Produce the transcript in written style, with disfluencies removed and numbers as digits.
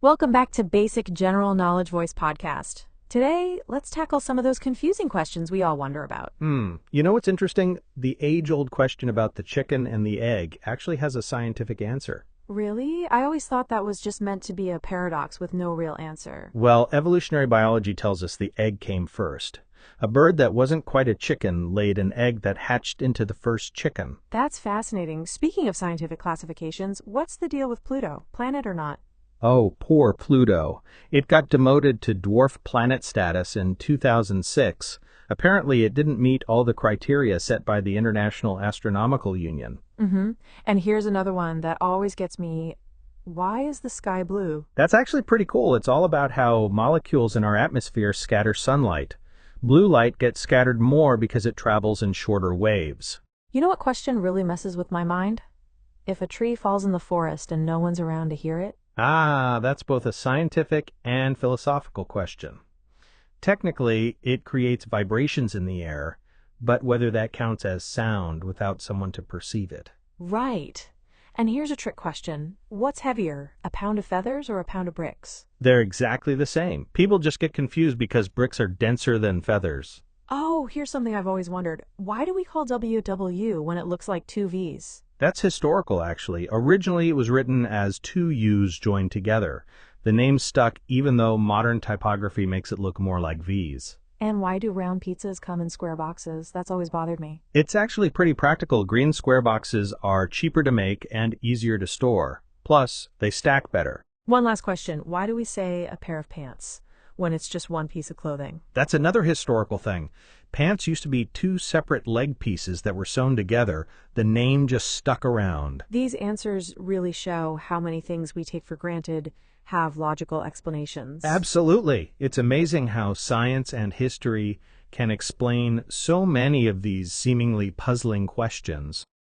Welcome back to Basic General Knowledge Voice Podcast. Today, let's tackle some of those confusing questions we all wonder about. You know what's interesting? The age-old question about the chicken and the egg actually has a scientific answer. Really? I always thought that was just meant to be a paradox with no real answer. Well, evolutionary biology tells us the egg came first. A bird that wasn't quite a chicken laid an egg that hatched into the first chicken. That's fascinating. Speaking of scientific classifications, what's the deal with Pluto? Planet or not? Oh, poor Pluto. It got demoted to dwarf planet status in 2006. Apparently, it didn't meet all the criteria set by the International Astronomical Union. And here's another one that always gets me. Why is the sky blue? That's actually pretty cool. It's all about how molecules in our atmosphere scatter sunlight. Blue light gets scattered more because it travels in shorter waves. You know what question really messes with my mind? If a tree falls in the forest and no one's around to hear it? That's both a scientific and philosophical question. Technically, it creates vibrations in the air, but whether that counts as sound without someone to perceive it. Right. And here's a trick question. What's heavier, a pound of feathers or a pound of bricks? They're exactly the same. People just get confused because bricks are denser than feathers. Oh, here's something I've always wondered. Why do we call WW when it looks like two V's? That's historical, actually. Originally, it was written as two U's joined together. The name stuck even though modern typography makes it look more like V's. And why do round pizzas come in square boxes? That's always bothered me. It's actually pretty practical. Green square boxes are cheaper to make and easier to store. Plus, they stack better. One last question. Why do we say a pair of pants when it's just one piece of clothing? That's another historical thing. Pants used to be two separate leg pieces that were sewn together. The name just stuck around. These answers really show how many things we take for granted have logical explanations. Absolutely. It's amazing how science and history can explain so many of these seemingly puzzling questions.